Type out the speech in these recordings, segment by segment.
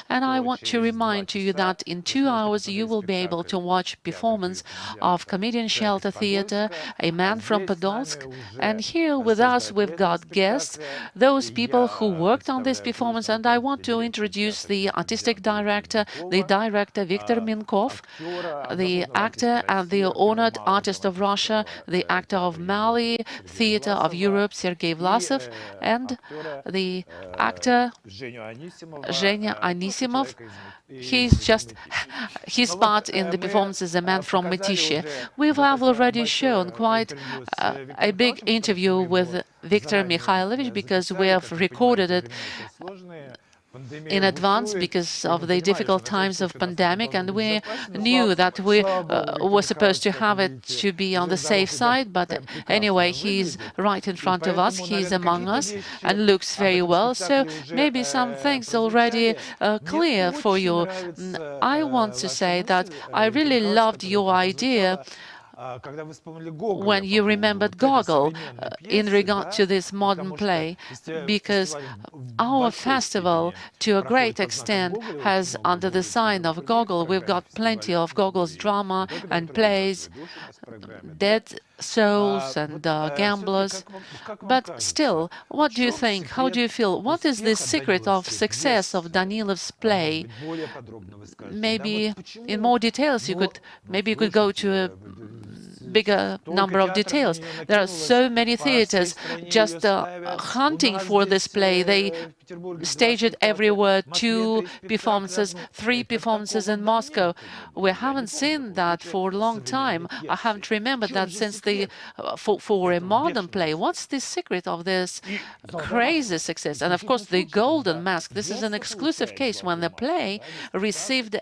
And I want to remind you that in 2 hours you will be able to watch performance of comedian Shelter Theatre, A Man from Podolsk. And here with us we've got guests, those people who worked on this performance. And I want to introduce the artistic director, Viktor Minkov, the actor and the honored artist of Russia, the actor of Mali Theatre of Europe, Sergei Vlasov, and the actor Zhenya Anisimov. His part in the performance is A Man from Mytishi. We have already shown quite a big interview with Viktor Mikhailovich because we have recorded it in advance because of the difficult times of pandemic, and we knew that we were supposed to have it to be on the safe side. But anyway, he's right in front of us, he's among us and looks very well, so maybe some things already clear for you. I want to say that I really loved your idea when you remembered Gogol in regard to this modern play, because our festival, to a great extent, has under the sign of Gogol, we've got plenty of Gogol's drama and plays, Dead Souls and Gamblers. But still, what do you think? How do you feel? What is the secret of success of Danilov's play? Maybe in more details you could go to a bigger number of details. There are so many theaters just hunting for this play. They stage it everywhere, 2 performances, 3 performances in Moscow. We haven't seen that for a long time. I haven't remembered that since for a modern play. What's the secret of this crazy success? And of course, the Golden Mask. This is an exclusive case when the play received,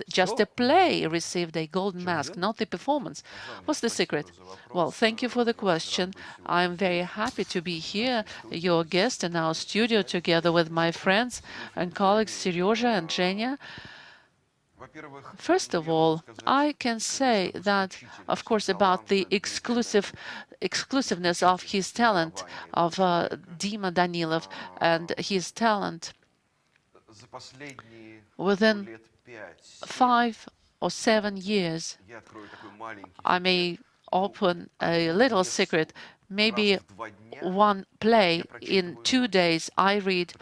just a play received a Golden Mask, not the performance. What's the secret? Well, thank you for the question. I'm very happy to be here, your guest in our studio, together with my friends and colleagues Seryoja and Zhenya. First of all, I can say that, of course, about the exclusiveness of his talent, of Dima Danilov, and his talent. Within 5 or 7 years, I may open a little secret. Maybe one play in 2 days. I read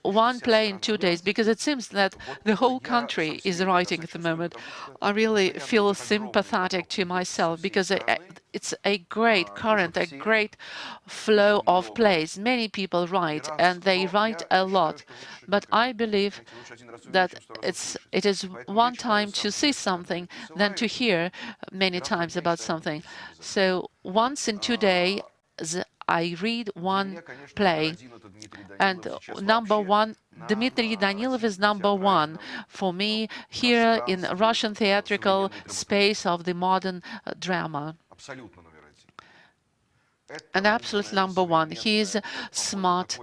one play in 2 days because it seems that the whole country is writing at the moment. I really feel sympathetic to myself because it's a great current, a great flow of plays. Many people write, and they write a lot. But I believe that it is one time to see something than to hear many times about something. So once in 2 days, I read one play, and number one, Dmitry Danilov is number one for me here in Russian theatrical space of the modern drama. An absolute number one. He is smart.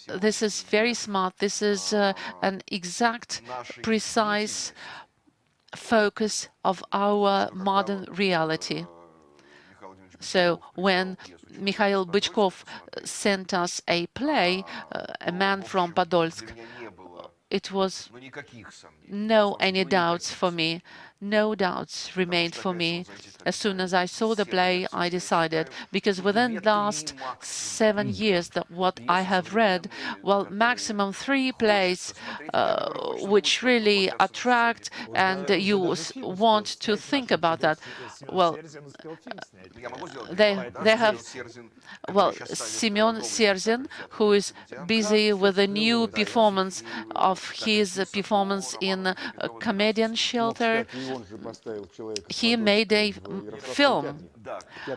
This is very smart. This is an exact, precise focus of our modern reality. So when Mikhail Bychkov sent us a play, A Man from Podolsk, it was no any doubts for me. No doubts remained for me. As soon as I saw the play, I decided, because within the last 7 years, that what I have read, well, maximum 3 plays which really attract and you want to think about that. Well, they have, well, Semyon Serzin, who is busy with a new performance of his performance in Comedian Shelter. He made a film.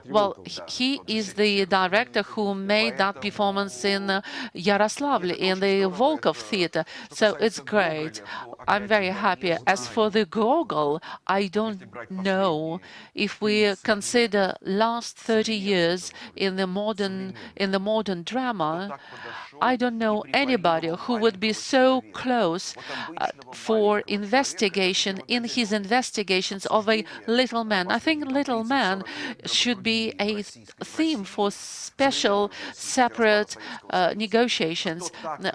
Well, he is the director who made that performance in Yaroslavl, in the Volkov Theatre. So it's great. I'm very happy. As for the Gogol, I don't know if we consider last 30 years in the modern drama. I don't know anybody who would be so close for investigation in his investigation investigations of a little man. I think little man should be a theme for special, separate negotiations.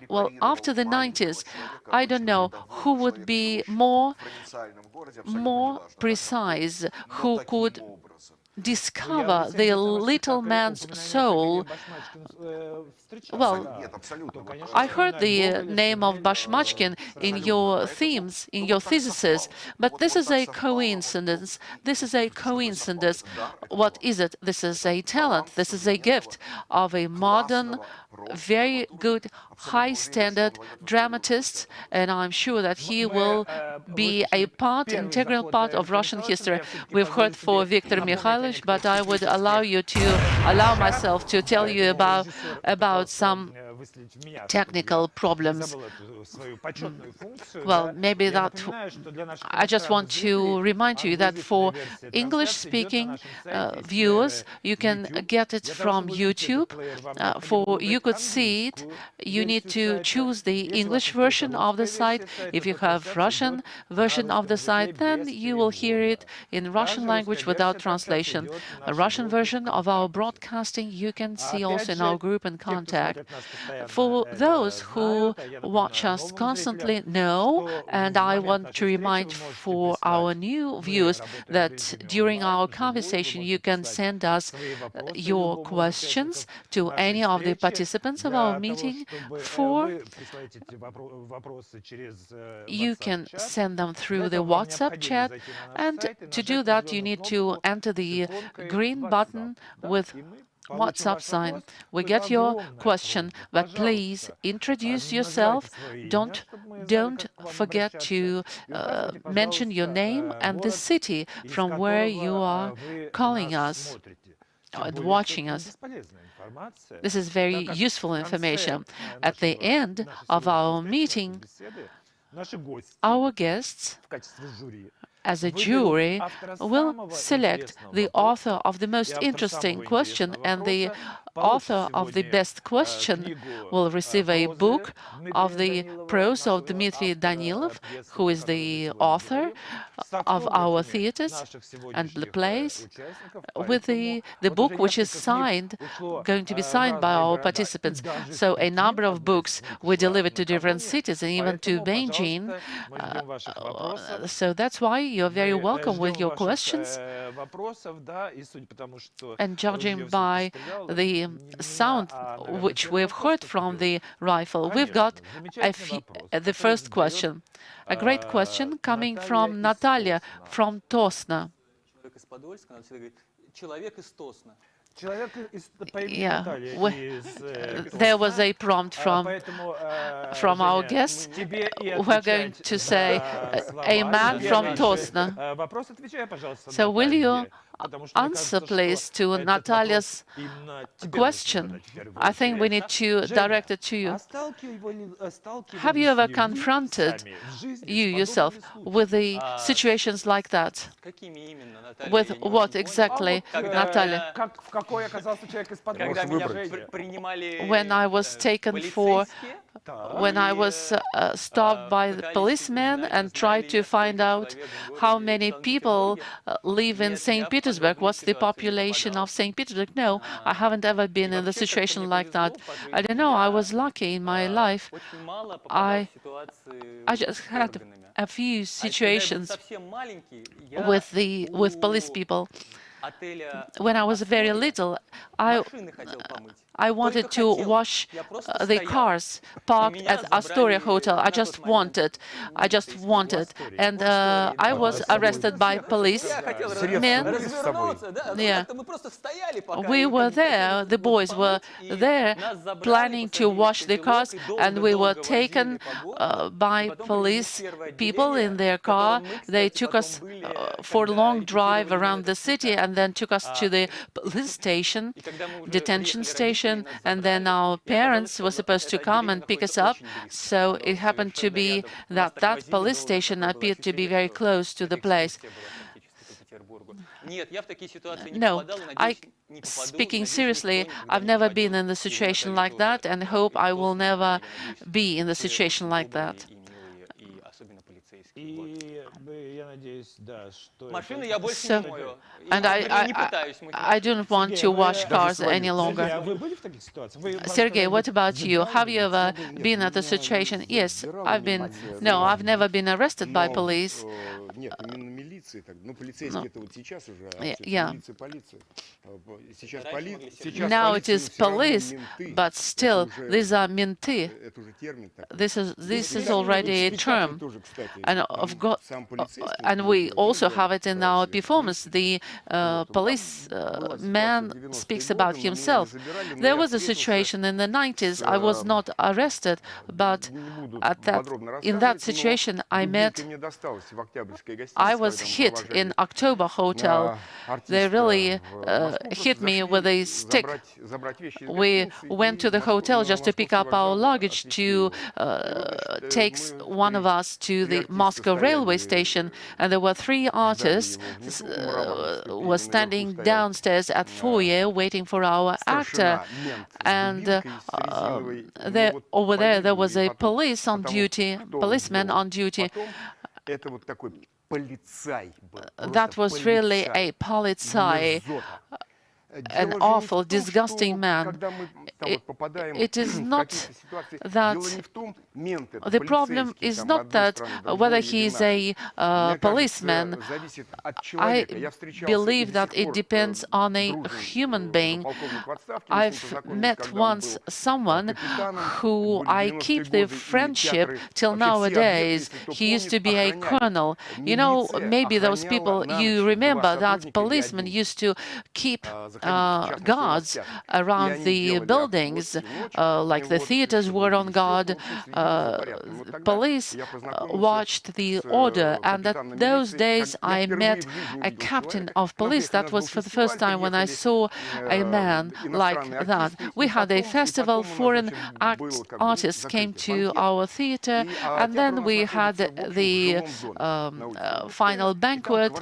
Well, after the 90s, I don't know who would be more precise, who could discover the little man's soul. Well, I heard the name of Bashmachkin in your themes, in your theses, but this is a coincidence. This is a coincidence. What is it? This is a talent. This is a gift of a modern, very good, high-standard dramatist, and I'm sure that he will be a integral part of Russian history. We've heard for Viktor Mikhailovich, but I would allow myself to tell you about some technical problems. Well, maybe that I just want to remind you that for English-speaking viewers, you can get it from YouTube. You could see it. You need to choose the English version of the site. If you have Russian version of the site, then you will hear it in Russian language without translation. A Russian version of our broadcasting you can see also in our group and contact. For those who watch us constantly know, and I want to remind for our new viewers that during our conversation you can send us your questions to any of the participants of our meeting. You can send them through the WhatsApp chat, and to do that you need to enter the green button with WhatsApp sign. We get your question, but please introduce yourself. Don't forget to mention your name and the city from where you are calling us and watching us. This is very useful information. At the end of our meeting, our guests, as a jury, will select the author of the most interesting question, and the author of the best question will receive a book of the prose of Dmitry Danilov, who is the author of our theaters and the plays, with the book which is going to be signed by our participants. So a number of books we delivered to different cities and even to Beijing. So that's why you're very welcome with your questions. And judging by the sound which we've heard from the rifle, we've got the first question. A great question coming from Natalia from Tosna. Yeah, there was a prompt from our guests. We're going to say a man from Tosna. So will you answer, please, to Natalia's question? I think we need to direct it to you. Have you ever confronted you yourself with the situations like that? With what exactly, Natalia? When I was taken for, when I was stopped by the policeman and tried to find out how many people live in St. Petersburg, what's the population of St. Petersburg? No, I haven't ever been in a situation like that. I don't know, I was lucky in my life. I just had a few situations with police people. When I was very little, I wanted to wash the cars parked at Astoria Hotel. I just wanted. And I was arrested by policemen. Yeah. We were there, the boys were there planning to wash the cars, and we were taken by police people in their car. They took us for a long drive around the city and then took us to the police station, detention station, and then our parents were supposed to come and pick us up. So it happened to be that that police station appeared to be very close to the place. No, speaking seriously, I've never been in a situation like that and hope I will never be in a situation like that. So, and I don't want to wash cars any longer. Sergey, what about you? Have you ever been at a situation? Yes, I've been. No, I've never been arrested by police. Yeah. Now it is police, but still these are menты. This is already a term, and we also have it in our performance. The policeman speaks about himself. There was a situation in the 90s. I was not arrested, but in that situation I was hit in October Hotel. They really hit me with a stick. We went to the hotel just to pick up our luggage to take one of us to the Moscow railway station, and there were 3 artists were standing downstairs at foyer waiting for our actor, and over there was a policeman on duty. That was really a polizei, an awful, disgusting man. It is not that the problem is not that whether he is a policeman. I believe that it depends on a human being. I've met once someone who I keep the friendship till nowadays. He used to be a colonel. You know, maybe those people, you remember that policemen used to keep guards around the buildings, like the theaters were on guard. Police watched the order, and at those days I met a captain of police. That was for the first time when I saw a man like that. We had a festival, foreign artists came to our theater, and then we had the final banquet.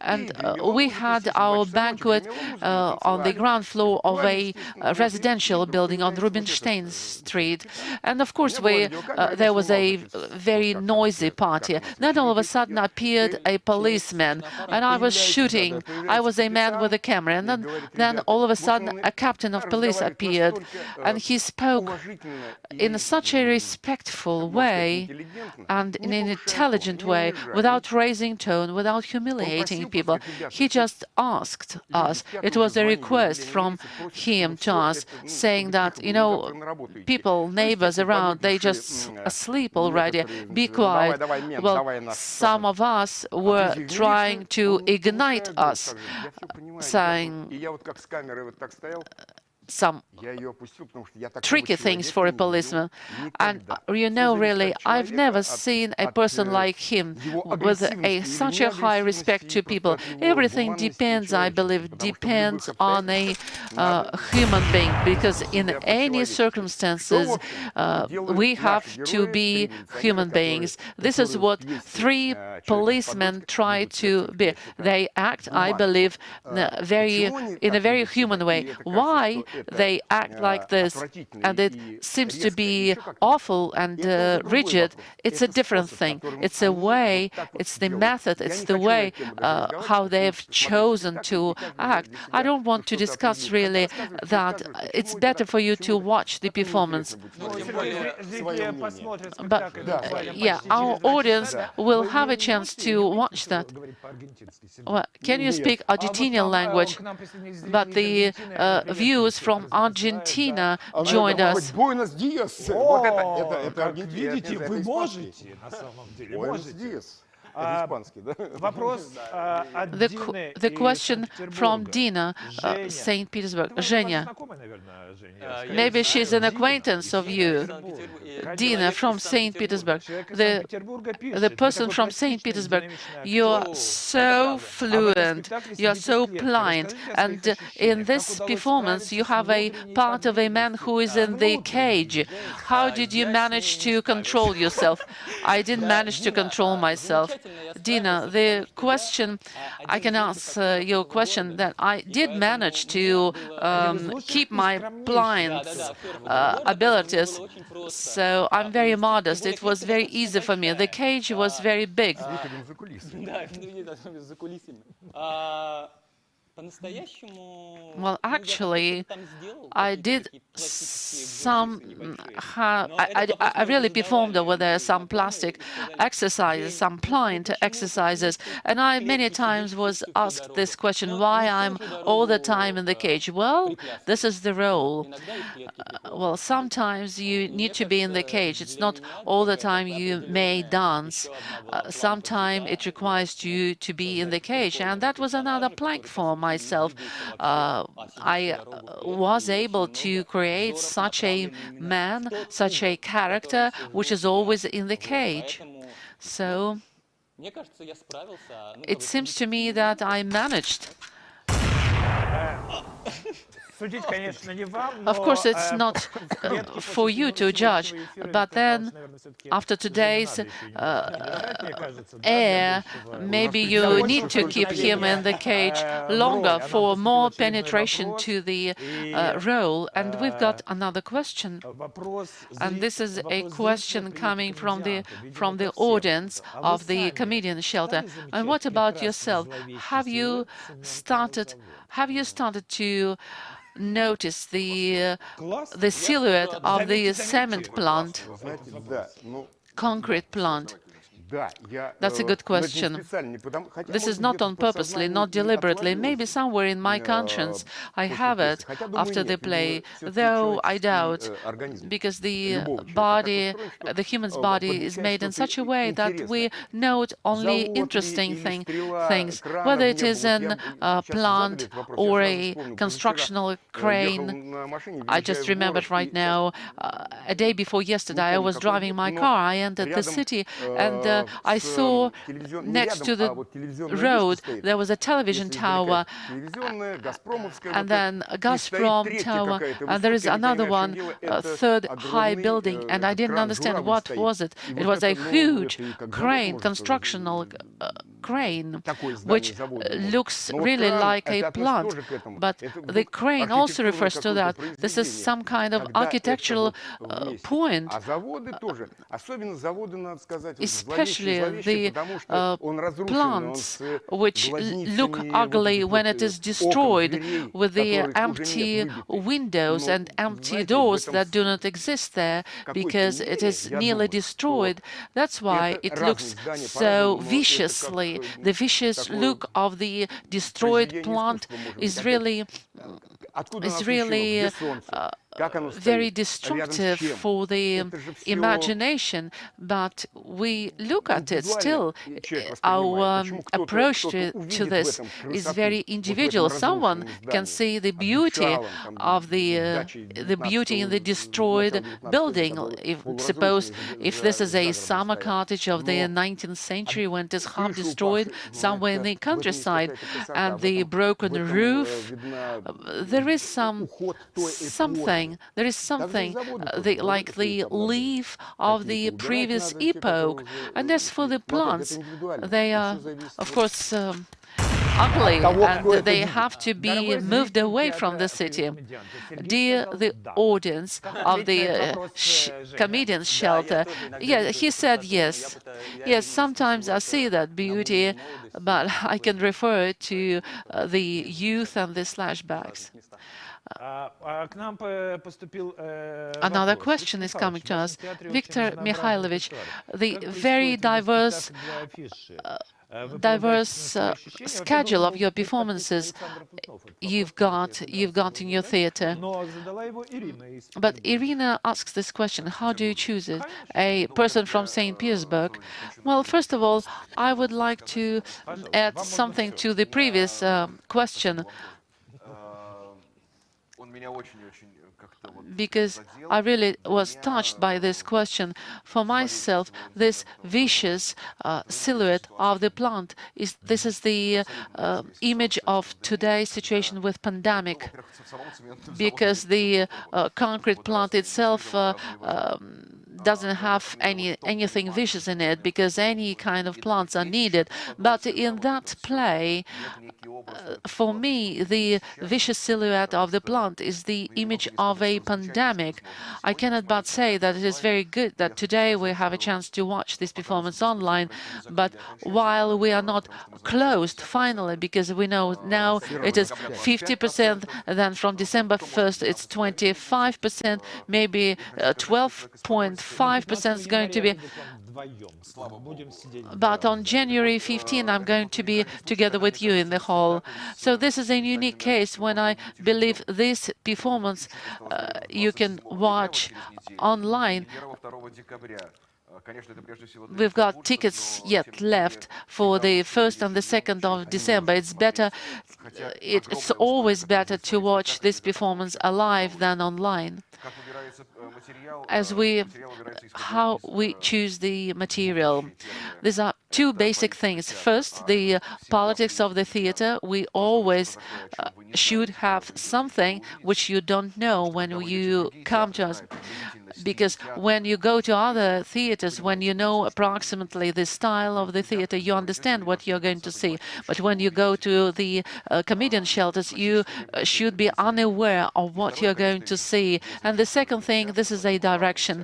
And we had our banquet on the ground floor of a residential building on Rubinstein Street. And of course, there was a very noisy party. Then all of a sudden appeared a policeman, and I was shooting. I was a man with a camera. And then all of a sudden, a captain of police appeared, and he spoke in such a respectful way and in an intelligent way, without raising tone, without humiliating people. He just asked us. It was a request from him to us, saying that, you know, people, neighbors around, they just asleep already. Be quiet. Well, some of us were trying to ignite us, saying some tricky things for a policeman. And you know, really, I've never seen a person like him with such a high respect to people. Everything depends, I believe, depends on a human being, because in any circumstances we have to be human beings. This is what 3 policemen try to be. They act, I believe, in a very human way. Why they act like this, and it seems to be awful and rigid, it's a different thing. It's a way, it's the method, it's the way how they've chosen to act. I don't want to discuss really that. It's better for you to watch the performance. But yeah, our audience will have a chance to watch that. Well, can you speak Argentinian language? But the viewers from Argentina joined us. Buenos días. Как видите, вы можете, на самом деле, можете. The question from Dina, St. Petersburg. Zhenya. Maybe she's an acquaintance of you. Dina from St. Petersburg. The person from St. Petersburg. You're so fluent. You're so pliant. And in this performance, you have a part of a man who is in the cage. How did you manage to control yourself? I didn't manage to control myself. Dina, the question, I can answer your question that I did manage to keep my blinds abilities, so I'm very modest. It was very easy for me. The cage was very big. Well, actually, I did some, I really performed over there some plastic exercises, some plant exercises, and I many times was asked this question, why I'm all the time in the cage. Well, this is the role. Well, sometimes you need to be in the cage. It's not all the time you may dance. Sometimes it requires you to be in the cage, and that was another plank for myself. I was able to create such a man, such a character, which is always in the cage. So it seems to me that I managed. Of course, it's not for you to judge, but then after today's air, maybe you need to keep him in the cage longer for more penetration to the role. And we've got another question, and this is a question coming from the audience of the comedian shelter. And what about yourself? Have you started to notice the silhouette of the cement plant, concrete plant? That's a good question. This is not on purposely, not deliberately. Maybe somewhere in my conscience I have it after the play, though I doubt, because the body, the human's body is made in such a way that we note only interesting things, whether it is a plant or a constructional crane. I just remembered right now, a day before yesterday, I was driving my car. I entered the city, and I saw next to the road there was a television tower, and then a Gazprom tower, and there is another one, third high building, and I didn't understand what was it. It was a huge crane, constructional crane, which looks really like a plant, but the crane also refers to that. This is some kind of architectural point, especially the plants which look ugly when it is destroyed, with the empty windows and empty doors that do not exist there because it is nearly destroyed. That's why it looks so viciously. The vicious look of the destroyed plant is really very destructive for the imagination, but we look at it still. Our approach to this is very individual. Someone can see the beauty of the beauty in the destroyed building. Suppose if this is a summer cottage of the 19th century when it is half destroyed somewhere in the countryside, and the broken roof, there is something, like the leaf of the previous epoch. And as for the plants, they are, of course, ugly, and they have to be moved away from the city. Dear the audience of the comedian's shelter, yeah, he said yes. Yes, sometimes I see that beauty, but I can refer to the youth and the flashbacks. Another question is coming to us. Victor Mikhailovich, the very diverse schedule of your performances you've got in your theater. But Irina asks this question, how do you choose it? A person from St. Petersburg. Well, first of all, I would like to add something to the previous question, because I really was touched by this question. For myself, this vicious silhouette of the plant is the image of today's situation with pandemic, because the concrete plant itself doesn't have anything vicious in it, because any kind of plants are needed. But in that play, for me, the vicious silhouette of the plant is the image of a pandemic. I cannot but say that it is very good that today we have a chance to watch this performance online. But while we are not closed finally, because we know now it is 50%, then from December 1st it's 25%, maybe 12.5% is going to be. But on January 15, I'm going to be together with you in the hall. So this is a unique case when I believe this performance you can watch online. We've got tickets yet left for the 1st and the 2nd of December. It's better, it's always better to watch this performance alive than online. How we choose the material. These are two basic things. First, the politics of the theater. We always should have something which you don't know when you come to us. Because when you go to other theaters, when you know approximately the style of the theater, you understand what you're going to see. But when you go to the comedian shelters, you should be unaware of what you're going to see. And the second thing, this is a direction.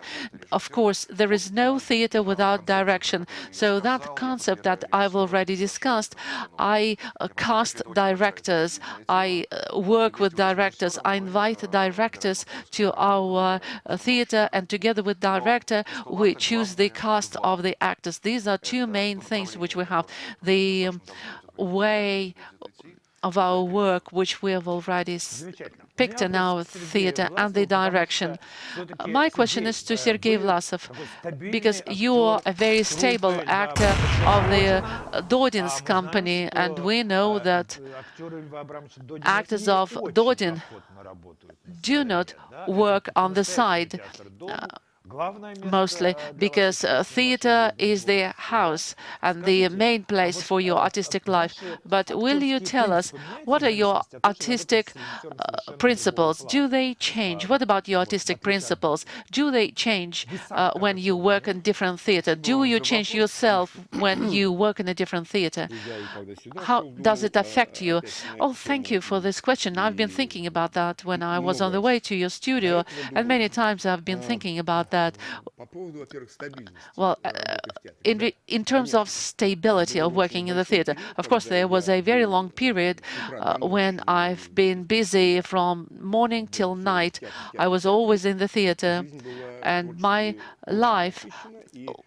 Of course, there is no theater without direction. So that concept that I've already discussed, I cast directors, I work with directors, I invite directors to our theater, and together with director, we choose the cast of the actors. These are two main things which we have. The way of our work, which we have already picked in our theater, and the direction. My question is to Sergei Vlasov, because you are a very stable actor of the Dodin's company, and we know that actors of Dodin do not work on the side. Mostly because theater is the house and the main place for your artistic life. But will you tell us, what are your artistic principles? Do they change? What about your artistic principles? Do they change when you work in different theater? Do you change yourself when you work in a different theater? How does it affect you? Oh, thank you for this question. I've been thinking about that when I was on the way to your studio, and many times I've been thinking about that. Well, in terms of stability of working in the theater, of course, there was a very long period when I've been busy from morning till night. I was always in the theater, and my life,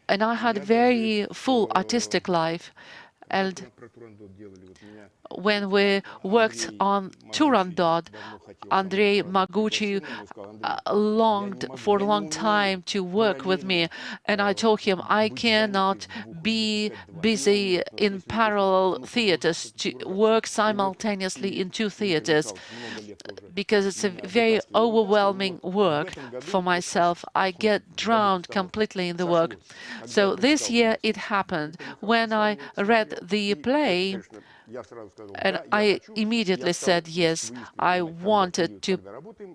and I had a very full artistic life. And when we worked on Turandot, Andrei Maguchi longed for a long time to work with me. And I told him I cannot be busy in parallel theaters, to work simultaneously in two theaters, because it's a very overwhelming work for myself. I get drowned completely in the work. So this year it happened. When I read the play, and I immediately said yes, I wanted to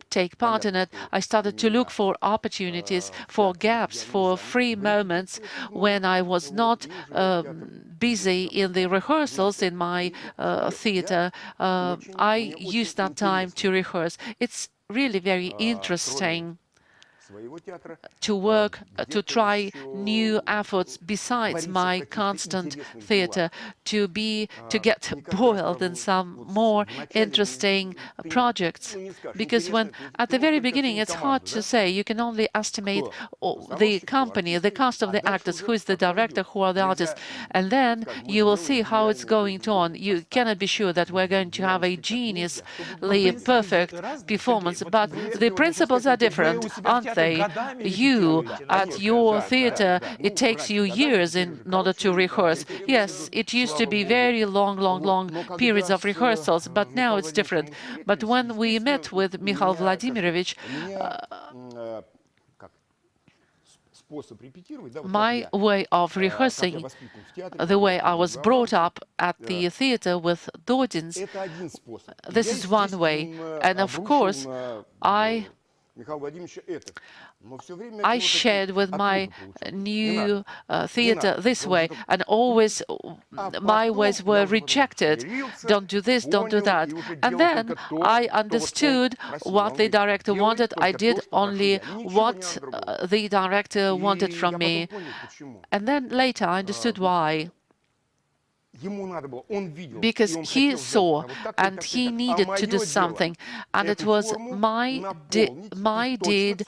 take part in it. I started to look for opportunities, for gaps, for free moments when I was not busy in the rehearsals in my theater. I used that time to rehearse. It's really very interesting to work, to try new efforts besides my constant theater, to get boiled in some more interesting projects. Because when at the very beginning, it's hard to say. You can only estimate the company, the cast of the actors, who is the director, who are the artists, and then you will see how it's going on. You cannot be sure that we're going to have a geniusly perfect performance, but the principles are different, aren't they? You, at your theater, it takes you years in order to rehearse. Yes, it used to be very long periods of rehearsals, but now it's different. But when we met with Mikhail Vladimirovich, my way of rehearsing, the way I was brought up at the theater with Dodins, this is one way. And of course, I I shared with my new theater this way, and always my ways were rejected. Don't do this, don't do that. And then I understood what the director wanted. I did only what the director wanted from me. And then later I understood why. Because he saw and he needed to do something, and it was my deed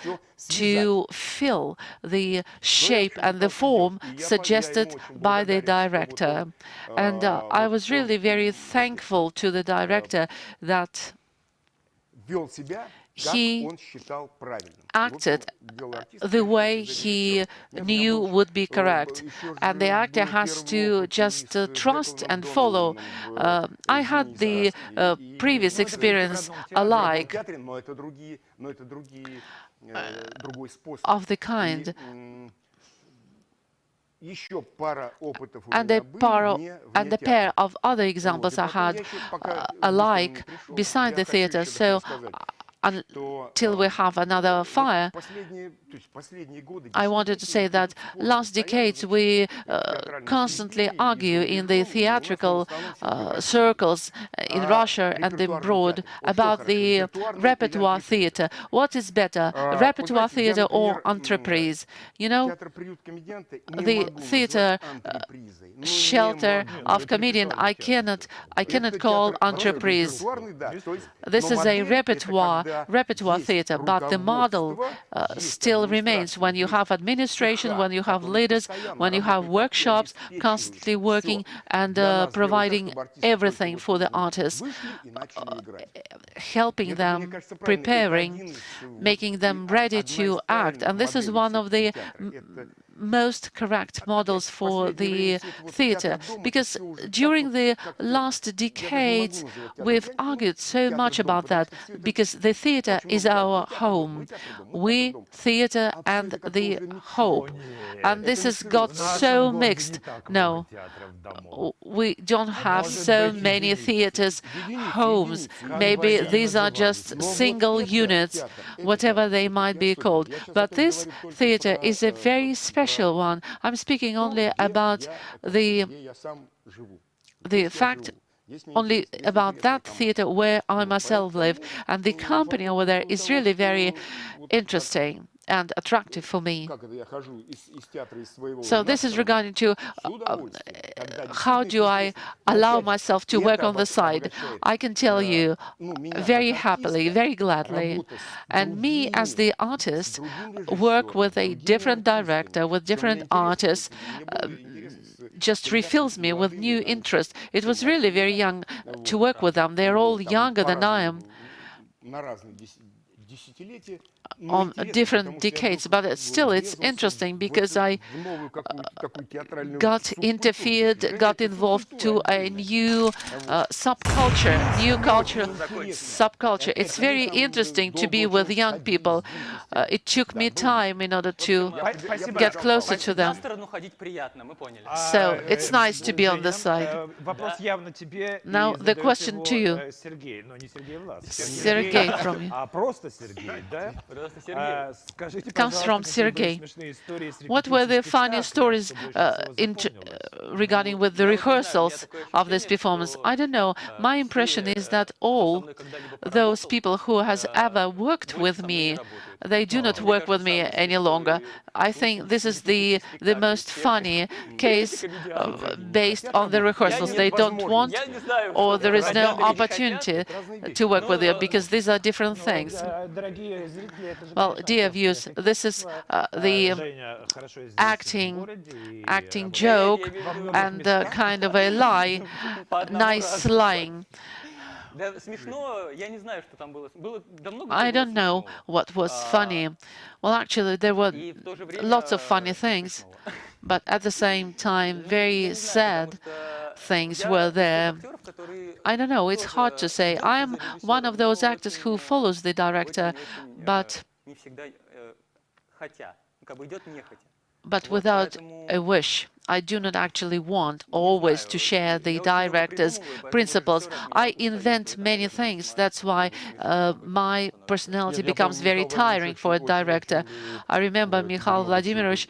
to fill the shape and the form suggested by the director. And I was really very thankful to the director that he acted the way he knew would be correct, and the actor has to just trust and follow. I had the previous experience alike of the kind, and a pair of other examples I had alike beside the theater. So until we have another fire, I wanted to say that last decades we constantly argue in the theatrical circles in Russia and abroad about the repertoire theater. What is better, repertoire theater or entreprise? You know, the theater shelter of comedian I cannot call entreprise. This is a repertoire theater, but the model still remains. When you have administration, when you have leaders, when you have workshops, constantly working and providing everything for the artists, helping them, preparing, making them ready to act. And this is one of the most correct models for the theater, because during the last decades we've argued so much about that, because the theater is our home. We, theater and the hope. And this has got so mixed. No, we don't have so many theaters homes. Maybe these are just single units, whatever they might be called. But this theater is a very special one. I'm speaking only about the fact, only about that theater where I myself live, and the company over there is really very interesting and attractive for me. So this is regarding to how do I allow myself to work on the side. I can tell you very happily, very gladly. And me as the artist work with a different director, with different artists, just refills me with new interest. It was really very young to work with them. They're all younger than I am, on different decades, but still it's interesting because I got involved to a new subculture. It's very interesting to be with young people. It took me time in order to get closer to them. So it's nice to be on this side. Now the question to you, Sergei, from you. Comes from Sergei. What were the funny stories regarding with the rehearsals of this performance? I don't know. My impression is that all those people who has ever worked with me, they do not work with me any longer. I think this is the most funny case based on the rehearsals. They don't want, or there is no opportunity to work with you, because these are different things. Well, dear viewers, this is the acting joke and kind of a lie, nice lying. I don't know what was funny. Well, actually, there were lots of funny things, but at the same time, very sad things were there. I don't know, it's hard to say. I am one of those actors who follows the director, but without a wish. I do not actually want always to share the director's principles. I invent many things. That's why my personality becomes very tiring for a director. I remember Mikhail Vladimirovich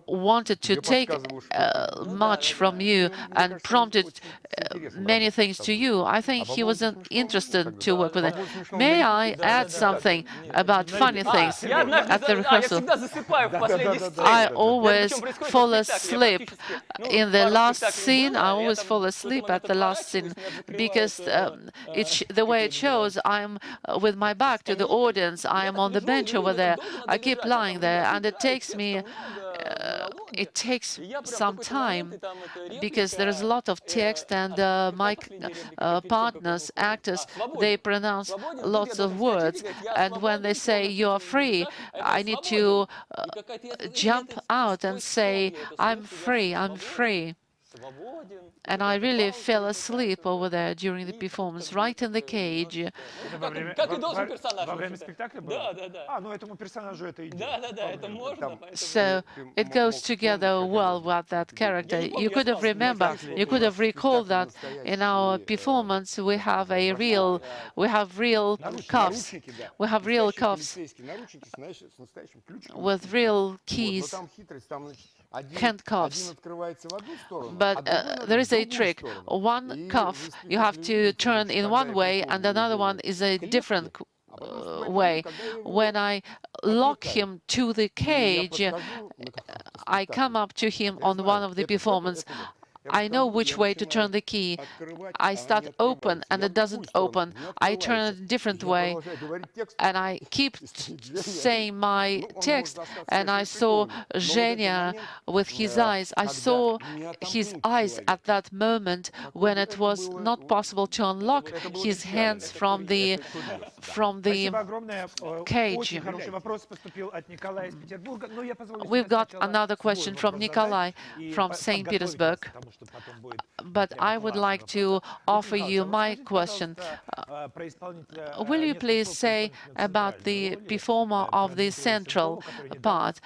wanted to take much from you and prompted many things to you. I think he wasn't interested to work with it. May I add something about funny things at the rehearsal? I always fall asleep in the last scene. I always fall asleep at the last scene because the way it shows, I'm with my back to the audience. I am on the bench over there. I keep lying there, and it takes some time because there is a lot of text, and my partners, actors, they pronounce lots of words, and when they say you're free, I need to jump out and say I'm free, I'm free. And I really fell asleep over there during the performance, right in the cage. So it goes together well with that character. You could have recalled that in our performance we have real cuffs. We have real cuffs with real keys, handcuffs. But there is a trick. One cuff you have to turn in one way, and another one is a different way. When I lock him to the cage, I come up to him on one of the performances. I know which way to turn the key. I start open and it doesn't open. I turn it a different way and I keep saying my text. And I saw Zhenya with his eyes. I saw his eyes at that moment when it was not possible to unlock his hands from the cage. We've got another question from Nikolai from St. Petersburg. But I would like to offer you my question. Will you please say about the performer of the central part,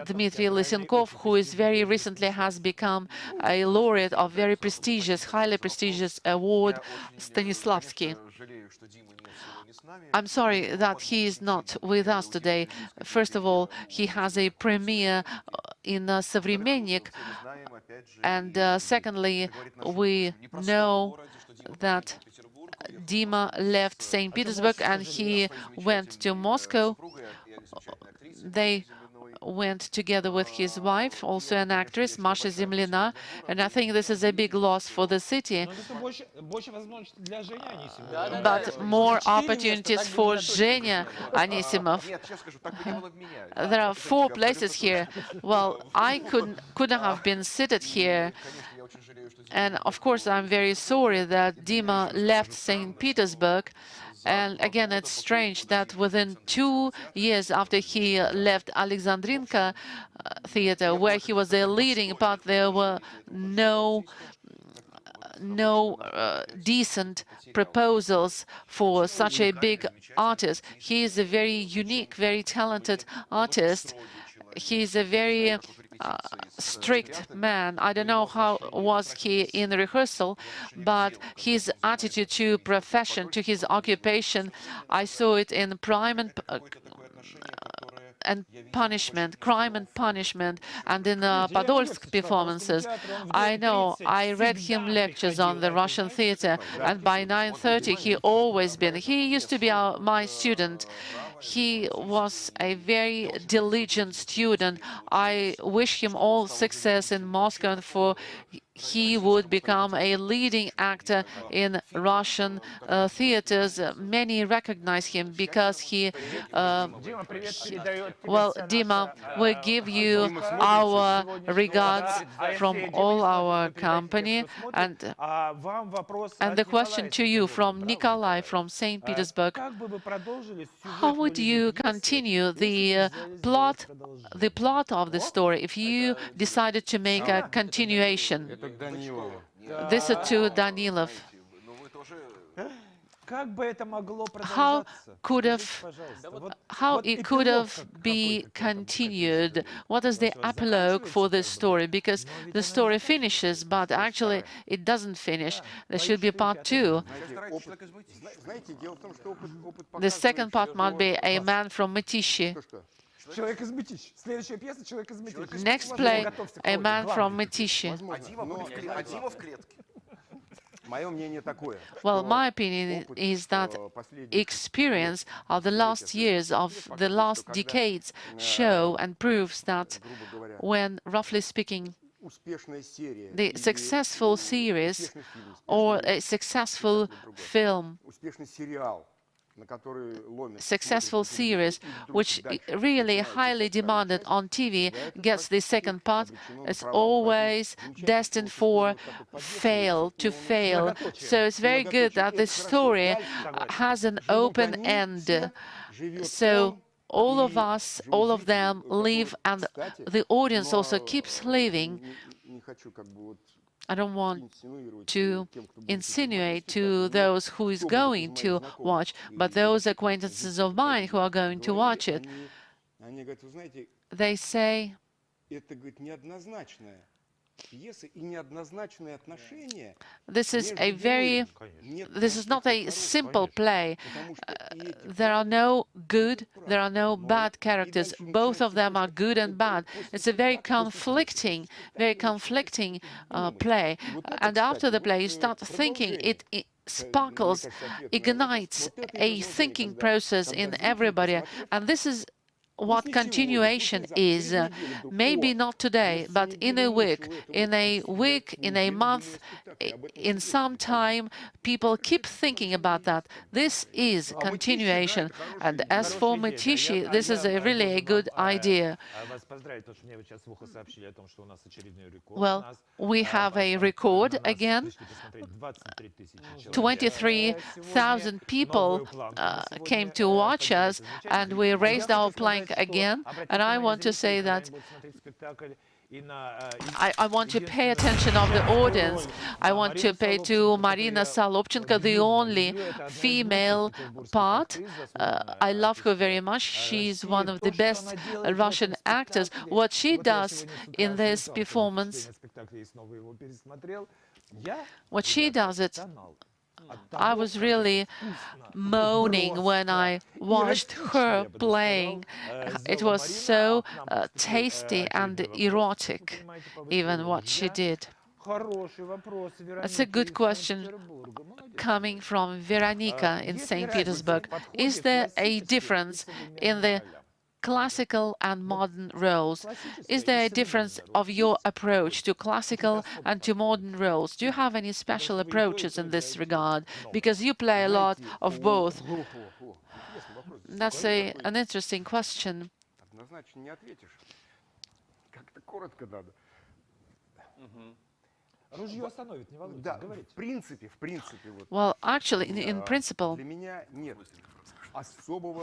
Dmitry Lysenkov, who is very recently has become a laureate of very prestigious, highly prestigious award, Stanislavski? I'm sorry that he is not with us today. First of all, he has a premiere in Современник, and secondly, we know that Dima left St. Petersburg and he went to Moscow. They went together with his wife, also an actress, Masha Zemlina, and I think this is a big loss for the city. But more opportunities for Zhenya Anisimov. There are 4 places here. Well, I couldn't have been seated here. And of course, I'm very sorry that Dima left St. Petersburg. And again, it's strange that within 2 years after he left Alexandrinka Theatre, where he was a leading part, there were no decent proposals for such a big artist. He is a very unique, very talented artist. He is a very strict man. I don't know how was he in rehearsal, but his attitude to profession, to his occupation, I saw it in Crime and Punishment, and in Podolsk performances. I know, I read him lectures on the Russian theater, and by 9:30 he used to be my student. He was a very diligent student. I wish him all success in Moscow, and for he would become a leading actor in Russian theaters. Many recognize him because well, Dima, we give you our regards from all our company. And the question to you from Nikolai from St. Petersburg: how would you continue the plot of the story if you decided to make a continuation? This is to Danilov. how it could have be continued. What is the epilogue for this story? Because the story finishes, but actually it doesn't finish. There should be part 2. The second part might be A Man from Mytishi. Next play, A Man from Mytishi. Well, my opinion is that experience of the last years, of the last decades, show and proves that when, roughly speaking, the successful series or a successful film, successful series, which really highly demanded on TV, gets the second part, it's always destined for fail. So it's very good that the story has an open end. So all of us, all of them live, and the audience also keeps living. I don't want to insinuate to those who is going to watch, but those acquaintances of mine who are going to watch it, they say, this is not a simple play. There are no good, there are no bad characters. Both of them are good and bad. It's a very conflicting play. And after the play, you start thinking, it sparkles, ignites a thinking process in everybody. And this is what continuation is. Maybe not today, but in a week, in a month, in some time, people keep thinking about that. This is continuation. And as for Mytishi, this is really a good idea. Well, we have a record again. 23,000 people came to watch us, and we raised our plank again. And I want to say that I want to pay attention of the audience. I want to pay to Marina Solobchenko, the only female part. I love her very much. She's one of the best Russian actors. What she does in this performance, what she does it, I was really moaning when I watched her playing. It was so tasty and erotic, even what she did. That's a good question coming from Veronika in St. Petersburg. Is there a difference in the classical and modern roles? Is there a difference of your approach to classical and to modern roles? Do you have any special approaches in this regard? Because you play a lot of both. That's an interesting question. Well, actually, in principle,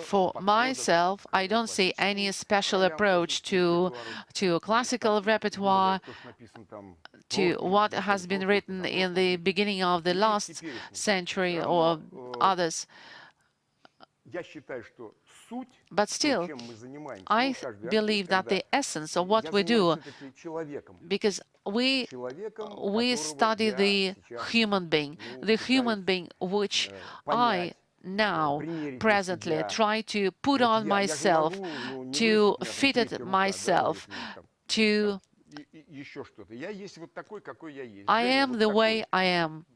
for myself, I don't see any special approach to classical repertoire, to what has been written in the beginning of the last century or others. But still, I believe that the essence of what we do, because we study the human being which I now presently try to put on myself, to fit it myself, to I am the way I am.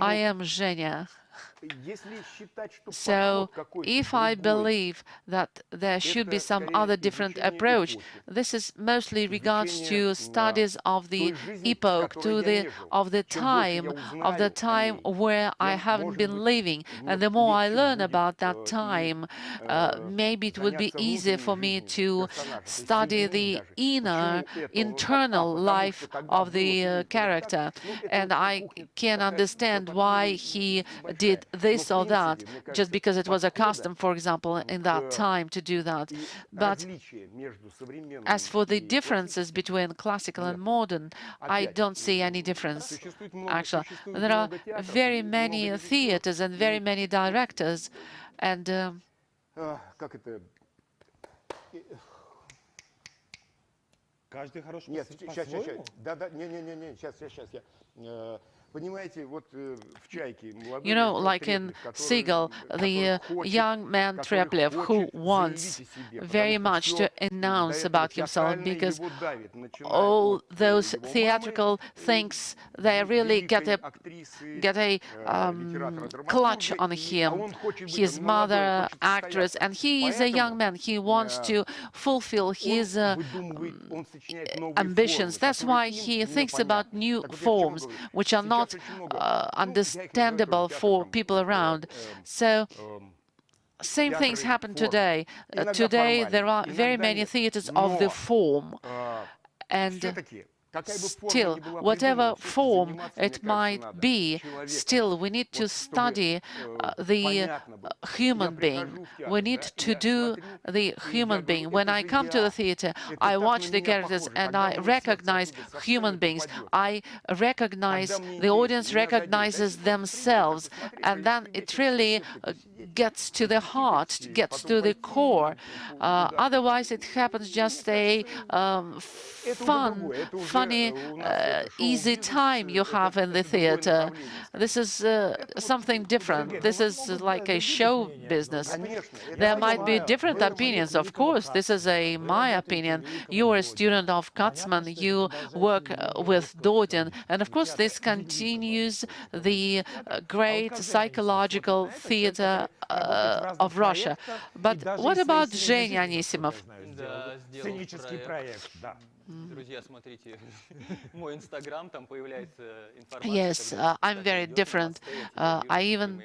I am Zhenya. So, if I believe that there should be some other different approach, this is mostly regards to studies of the epoch, of the time where I haven't been living. And the more I learn about that time, maybe it would be easier for me to study the internal life of the character, and I can understand why he did this or that, just because it was a custom, for example, in that time to do that. But as for the differences between classical and modern, I don't see any difference, actually. There are very many theaters and very many directors, and Нет, сейчас. Да, не, сейчас. Понимаете, вот в «Чайке» you know, like in Seagull, the young man Treplev who wants very much to announce about himself, because all those theatrical things, they really get a clutch on him. His mother, actress, and he is a young man. He wants to fulfill his ambitions. That's why he thinks about new forms, which are not understandable for people around. So same things happen today. Today there are very many theaters of the form, and still, whatever form it might be, still we need to study the human being. We need to do the human being. When I come to the theater, I watch the characters and I recognize human beings. I recognize, the audience recognizes themselves, and then it really gets to the heart, gets to the core. Otherwise, it happens just a funny, easy time you have in the theater. This is something different. This is like a show business. There might be different opinions, of course. This is my opinion. You are a student of Katzman. You work with Dodin. And of course, this continues the great psychological theater of Russia. But what about Zhenya Anisimov? Сценический проект, да. Yes, I'm very different. I even,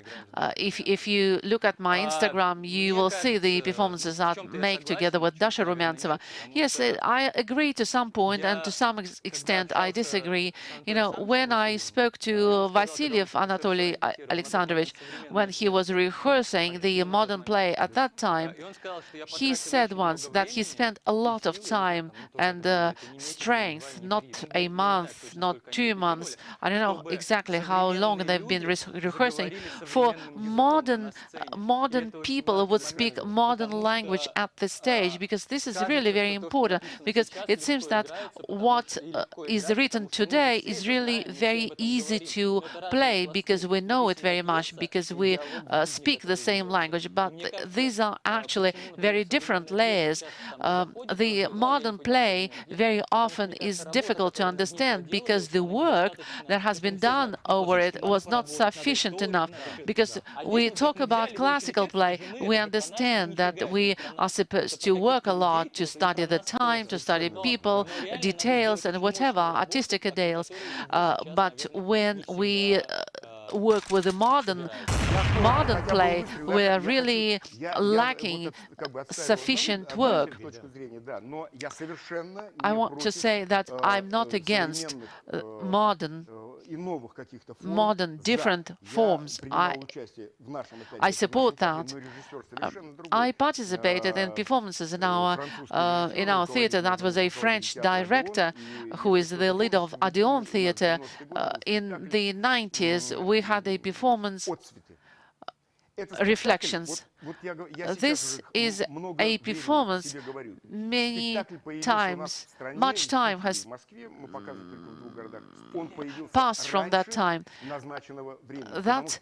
if you look at my Instagram, you will see the performances I make together with Dasha Rumyantseva. Yes, I agree to some point, and to some extent I disagree. You know, when I spoke to Vasilyev Anatoly Alexandrovich, when he was rehearsing the modern play at that time, he said once that he spent a lot of time and strength, not a month, not 2 months. I don't know exactly how long they've been rehearsing. For modern people would speak modern language at the stage, because this is really very important, because it seems that what is written today is really very easy to play, because we know it very much, because we speak the same language, but these are actually very different layers. The modern play very often is difficult to understand, because the work that has been done over it was not sufficient enough. Because we talk about classical play, we understand that we are supposed to work a lot, to study the time, to study people, details, and whatever, artistic details. But when we work with the modern play, we are really lacking sufficient work. I want to say that I'm not against modern, different forms. I support that. I participated in performances in our theater. That was a French director who is the leader of Odeon Theater. In the 90s, we had a performance, Reflections. This is a performance many times. Much time has passed from that time. That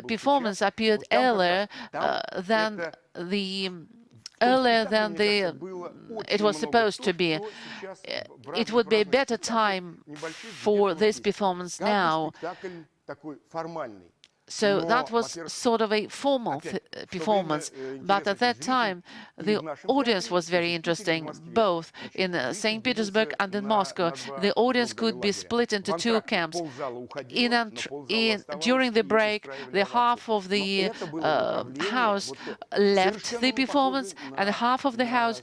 performance appeared earlier than it was supposed to be. It would be a better time for this performance now. So that was sort of a formal performance, but at that time the audience was very interesting, both in St. Petersburg and in Moscow. The audience could be split into two camps. During the break, the half of the house left the performance, and half of the house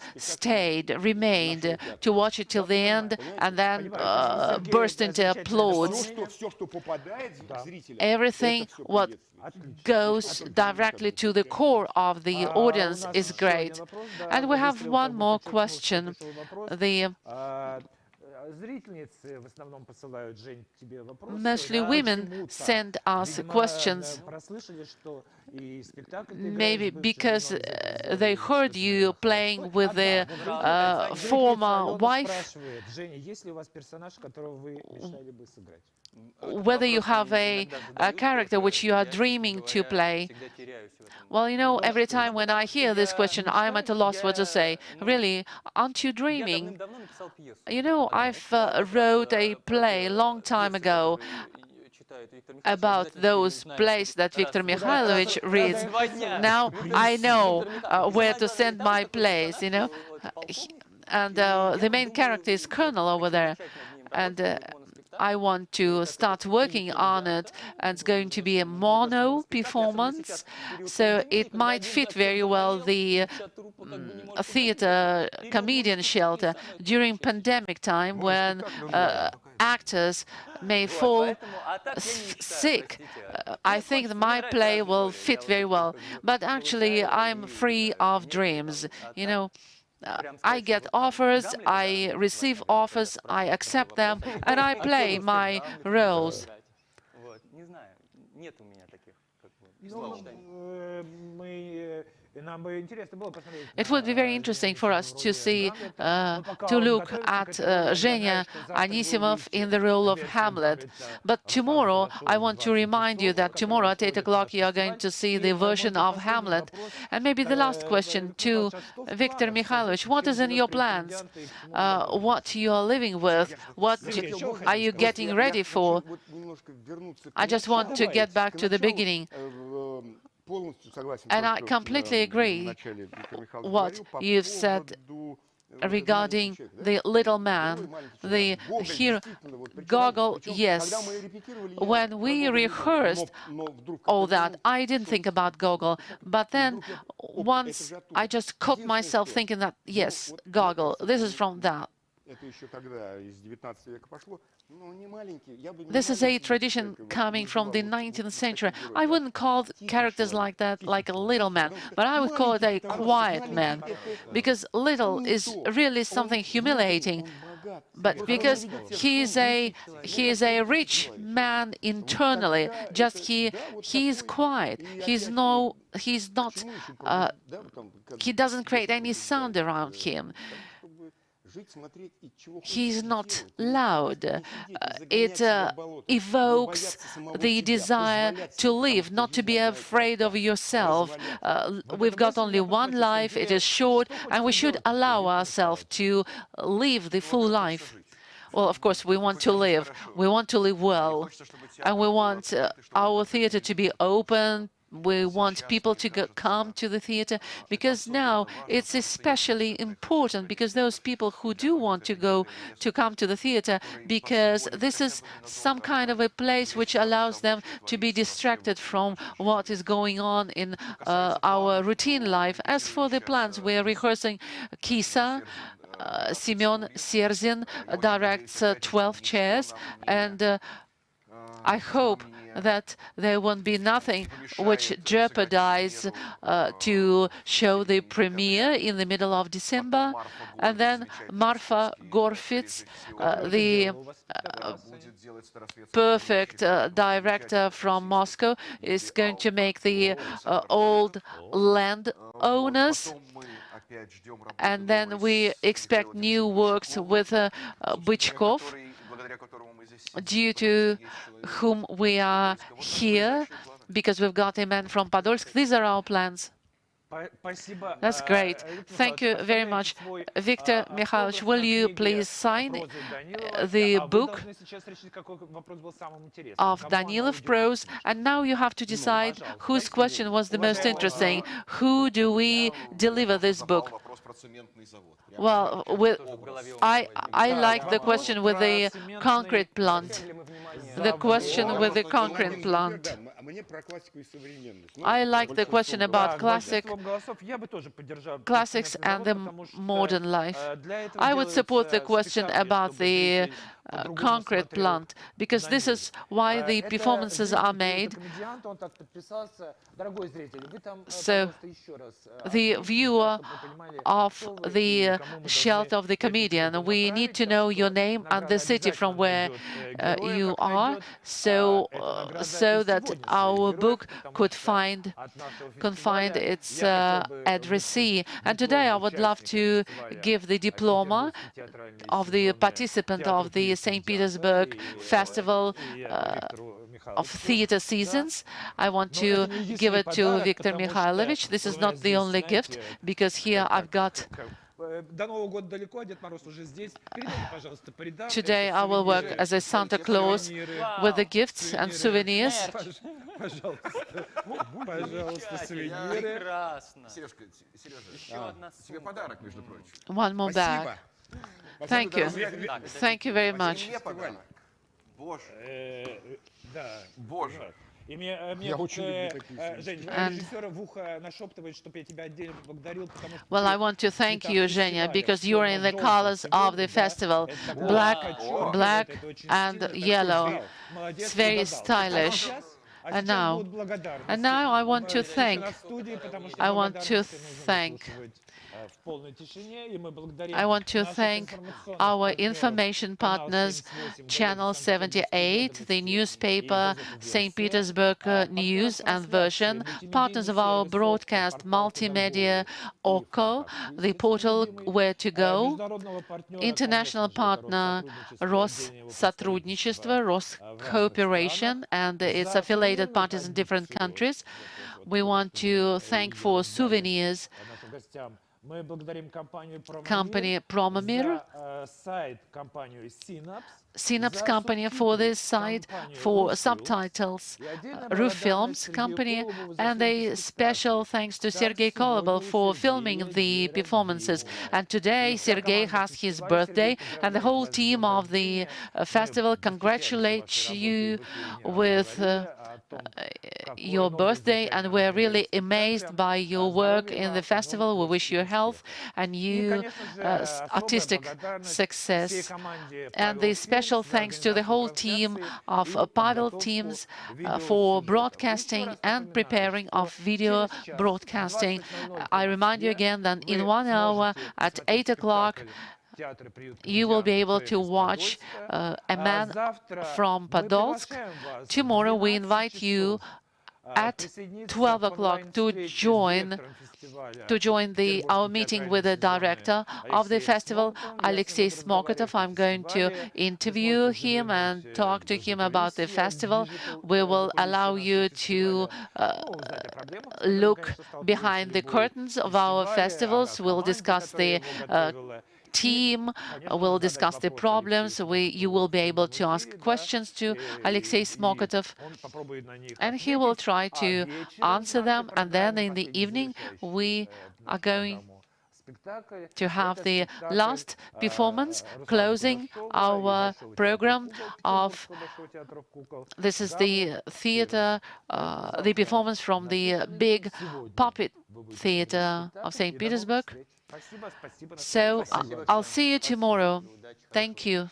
remained to watch it till the end, and then burst into applause. Everything what goes directly to the core of the audience is great. And we have one more question. Mostly women send us questions, maybe because they heard you playing with the former wife, whether you have a character which you are dreaming to play. Well, you know, every time when I hear this question, I'm at a loss what to say. Really, aren't you dreaming? You know, I've wrote a play a long time ago about those plays that Viktor Mikhailovich reads. Now I know where to send my plays, you know. And the main character is Colonel over there. And I want to start working on it, and it's going to be a mono performance, so it might fit very well the theater comedian shelter during pandemic time when actors may fall sick. I think that my play will fit very well, but actually I'm free of dreams, you know. I get offers, I receive offers, I accept them, and I play my roles. It would be very interesting for us to see, to look at Zhenya Anisimov in the role of Hamlet. But tomorrow, I want to remind you that tomorrow at 8 o'clock you are going to see the version of Hamlet. And maybe the last question to Viktor Mikhailovich, what is in your plans? What you are living with? What are you getting ready for? I just want to get back to the beginning. And I completely agree what you've said regarding the little man, the hero. Gogol, yes. When we rehearsed all that, I didn't think about Gogol. But then once I just caught myself thinking that, yes, Gogol, this is from that. This is a tradition coming from the 19th century. I wouldn't call characters like that like a little man, but I would call it a quiet man, because little is really something humiliating. But because he is a rich man internally, just he is quiet. He doesn't create any sound around him. He's not loud. It evokes the desire to live, not to be afraid of yourself. We've got only one life, it is short, and we should allow ourselves to live the full life. Well, of course, we want to live well, and we want our theater to be open. We want people to come to the theater, because now it's especially important, because those people who do want to come to the theater, because this is some kind of a place which allows them to be distracted from what is going on in our routine life. As for the plans, we are rehearsing Kisa. Semyon Serzin directs 12 chairs, and I hope that there won't be nothing which jeopardize to show the premiere in the middle of December. And then Marfa Gorfitz, the perfect director from Moscow, is going to make the old land owners. And then we expect new works with Bычkov, due to whom we are here, because we've got a man from Podolsk. These are our plans. That's great. Thank you very much. Viktor Mikhailovich, will you please sign the book of Danilov prose? And now you have to decide whose question was the most interesting. Who do we deliver this book? Well, I like the question with the concrete plant. The question with the concrete plant. I like the question about classics and the modern life. I would support the question about the concrete plant, because this is why the performances are made. So the viewer of the shelter of the comedian, we need to know your name and the city from where you are, so that our book could find its addressee. And today I would love to give the diploma of the participant of the St. Petersburg Festival of Theatre Seasons. I want to give it to Viktor Mikhailovich. This is not the only gift, because here I've got... Today I will work as a Santa Claus with the gifts and souvenirs. One more bag. Thank you. Thank you very much. Well, I want to thank you, Zhenya, because you are in the colors of the festival, black and yellow. It's very stylish. And now I want to thank our information partners, Channel 78, the newspaper St. Petersburg News and Version, partners of our broadcast Multimedia OKO, the portal Where to Go, international partner Россотрудничество, Cooperation, and its affiliated parties in different countries. We want to thank for souvenirs company Promomir, Synapse company for this site, for subtitles, Roof Films company, and a special thanks to Sergei Kolobov for filming the performances. And today Sergei has his birthday, and the whole team of the festival congratulates you with your birthday, and we're really amazed by your work in the festival. We wish you health and you artistic success. And the special thanks to the whole team of Pavel teams for broadcasting and preparing of video broadcasting. I remind you again that in 1 hour at 8 o'clock you will be able to watch a man from Podolsk. Tomorrow we invite you at 12 o'clock to join our meeting with the director of the festival, Alexei Smokotov. I'm going to interview him and talk to him about the festival. We will allow you to look behind the curtains of our festivals. We'll discuss the team, will discuss the problems. You will be able to ask questions to Alexei Smokotov, and he will try to answer them. And then in the evening, we are going to have the last performance, closing our program of... This is the theater, the performance from the big puppet theater of St. Petersburg. So I'll see you tomorrow. Thank you.